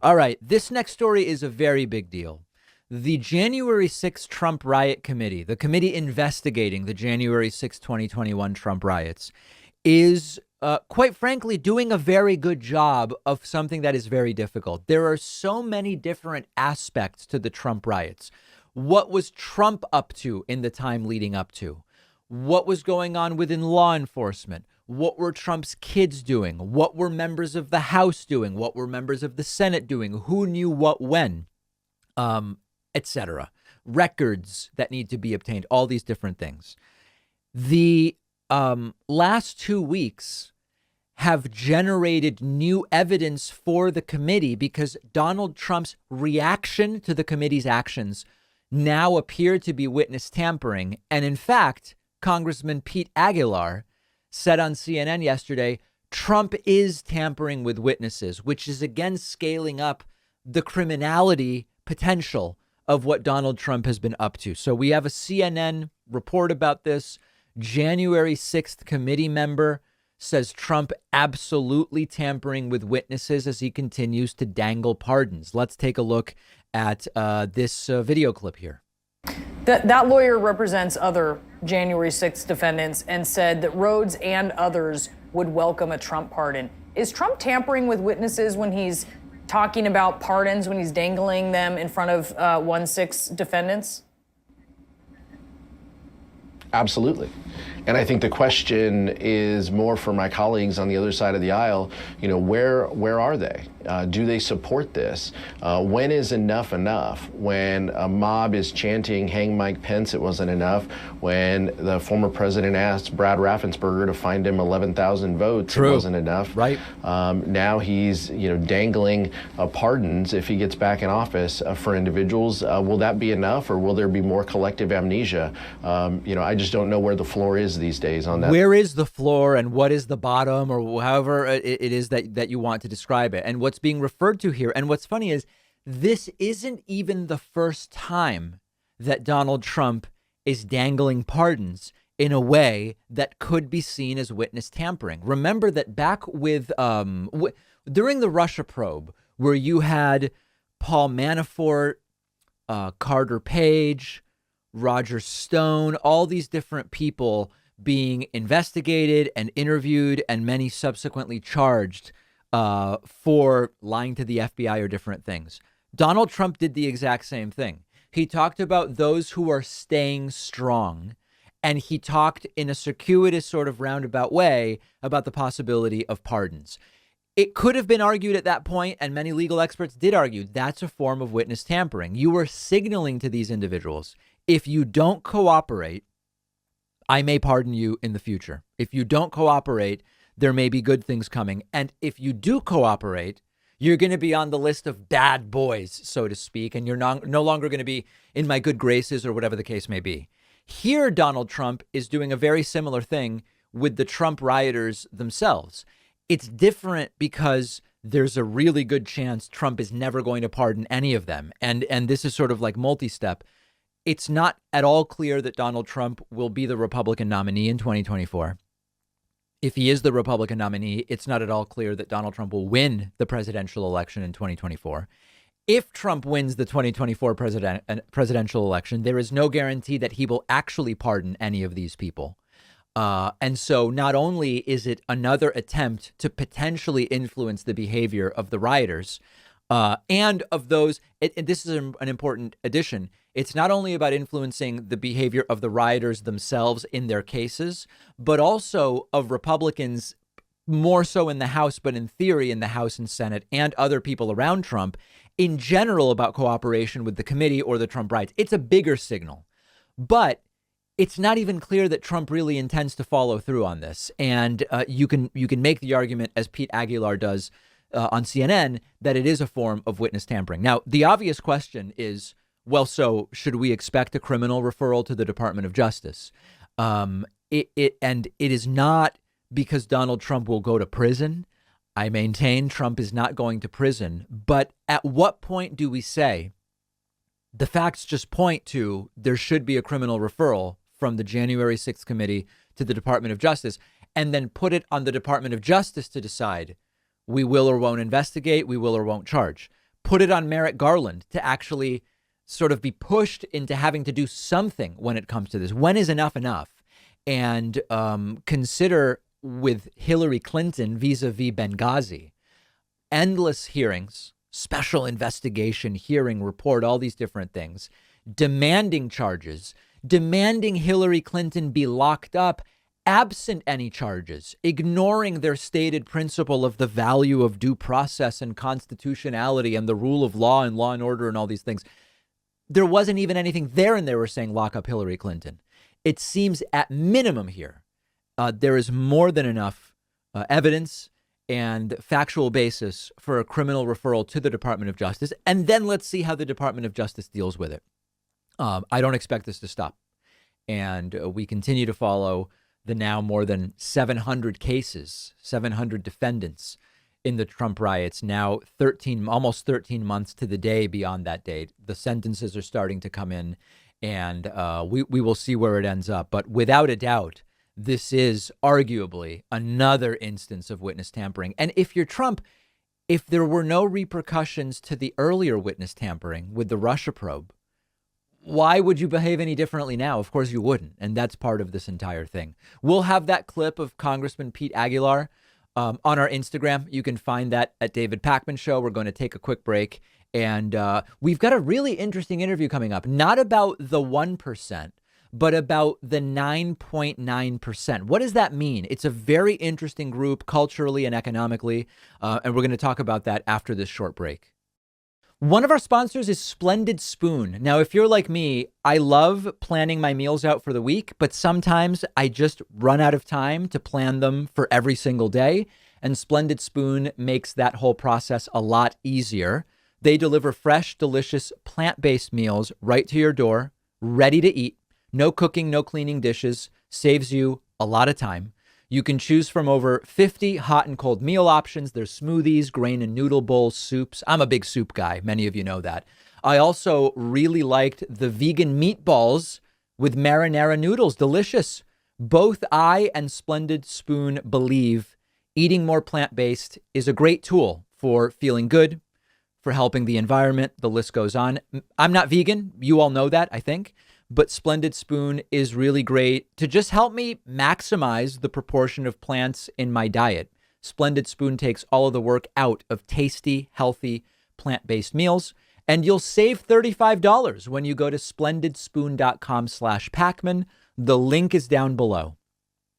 All right. This next story is a very big deal. The January 6th Trump riot committee, the committee investigating the January 6th, 2021 Trump riots, is quite frankly doing a very good job of something that is very difficult. There are so many different aspects to the Trump riots. What was Trump up to in the time leading up to? What was going on within law enforcement? What were Trump's kids doing? What were members of the House doing? What were members of the Senate doing? Who knew what when? Etc. Records that need to be obtained, all these different things. The last 2 weeks have generated new evidence for the committee because Donald Trump's reaction to the committee's actions now appear to be witness tampering. And in fact, Congressman Pete Aguilar said on CNN yesterday, Trump is tampering with witnesses, which is again scaling up the criminality potential of what Donald Trump has been up to. So we have a CNN report about this. January 6th committee member says Trump absolutely tampering with witnesses as he continues to dangle pardons. Let's take a look at this video clip here. That lawyer represents other January 6th defendants and said that Rhodes and others would welcome a Trump pardon. Is Trump tampering with witnesses when he's talking about pardons, when he's dangling them in front of 1-6 defendants? Absolutely. And I think the question is more for my colleagues on the other side of the aisle, where are they? Do they support this? When is enough enough? When a mob is chanting, hang Mike Pence, it wasn't enough. When the former president asked Brad Raffensperger to find him 11,000 votes, It wasn't enough. Right. Now he's, dangling pardons if he gets back in office for individuals. Will that be enough, or will there be more collective amnesia? I just don't know where the floor is these days on that. Where is the floor and what is the bottom, or however it is that you want to describe it? And what's being referred to here, and what's funny is this isn't even the first time that Donald Trump is dangling pardons in a way that could be seen as witness tampering. Remember that back with during the Russia probe, where you had Paul Manafort, Carter Page, Roger Stone, all these different people being investigated and interviewed and many subsequently charged for lying to the FBI or different things. Donald Trump did the exact same thing. He talked about those who are staying strong, and he talked in a circuitous sort of roundabout way about the possibility of pardons. It could have been argued at that point, and many legal experts did argue, that's a form of witness tampering. You were signaling to these individuals, if you don't cooperate, I may pardon you in the future. If you don't cooperate, there may be good things coming. And if you do cooperate, you're going to be on the list of bad boys, so to speak, and you're no longer going to be in my good graces or whatever the case may be. Here, Donald Trump is doing a very similar thing with the Trump rioters themselves. It's different because there's a really good chance Trump is never going to pardon any of them. And this is sort of like multi-step. It's not at all clear that Donald Trump will be the Republican nominee in 2024. If he is the Republican nominee, it's not at all clear that Donald Trump will win the presidential election in 2024. If Trump wins the 2024 presidential election, there is no guarantee that he will actually pardon any of these people. And so not only is it another attempt to potentially influence the behavior of the rioters and of those, and this is an important addition, it's not only about influencing the behavior of the rioters themselves in their cases, but also of Republicans, more so in the House, but in theory in the House and Senate and other people around Trump in general about cooperation with the committee or the Trump riots. It's a bigger signal, but it's not even clear that Trump really intends to follow through on this. And you can make the argument, as Pete Aguilar does on CNN, that it is a form of witness tampering. Now, the obvious question is, well, so should we expect a criminal referral to the Department of Justice? It is not because Donald Trump will go to prison. I maintain Trump is not going to prison. But at what point do we say the facts just point to there should be a criminal referral from the January 6th committee to the Department of Justice, and then put it on the Department of Justice to decide we will or won't investigate, we will or won't charge? put it on Merrick Garland to actually sort of be pushed into having to do something when it comes to this. When is enough enough? And consider with Hillary Clinton vis-a-vis Benghazi, endless hearings, special investigation, hearing, report, all these different things, demanding charges, demanding Hillary Clinton be locked up absent any charges, ignoring their stated principle of the value of due process and constitutionality and the rule of law and order and all these things. There wasn't even anything there, and they were saying lock up Hillary Clinton. It seems at minimum here, there is more than enough evidence and factual basis for a criminal referral to the Department of Justice. And then let's see how the Department of Justice deals with it. I don't expect this to stop. And we continue to follow the now more than 700 cases, 700 defendants in the Trump riots, now almost 13 months to the day beyond that date. The sentences are starting to come in, and we will see where it ends up. But without a doubt, this is arguably another instance of witness tampering. And if you're Trump, if there were no repercussions to the earlier witness tampering with the Russia probe, why would you behave any differently now? Of course you wouldn't. And that's part of this entire thing. We'll have that clip of Congressman Pete Aguilar on our Instagram. You can find that at David Pakman Show. We're going to take a quick break. And we've got a really interesting interview coming up, not about the 1%, but about the 9.9%. What does that mean? It's a very interesting group culturally and economically. And we're going to talk about that after this short break. One of our sponsors is Splendid Spoon. Now, if you're like me, I love planning my meals out for the week, but sometimes I just run out of time to plan them for every single day. And Splendid Spoon makes that whole process a lot easier. They deliver fresh, delicious, plant-based meals right to your door, ready to eat. No cooking, no cleaning dishes, saves you a lot of time. You can choose from over 50 hot and cold meal options. There's smoothies, grain and noodle bowls, soups. I'm a big soup guy. Many of you know that. I also really liked the vegan meatballs with marinara noodles. Delicious. Both I and Splendid Spoon believe eating more plant-based is a great tool for feeling good, for helping the environment. The list goes on. I'm not vegan. You all know that, I think. But Splendid Spoon is really great to just help me maximize the proportion of plants in my diet. Splendid Spoon takes all of the work out of tasty, healthy, plant-based meals. And you'll save $35 when you go to splendidspoon.com/Pacman. The link is down below.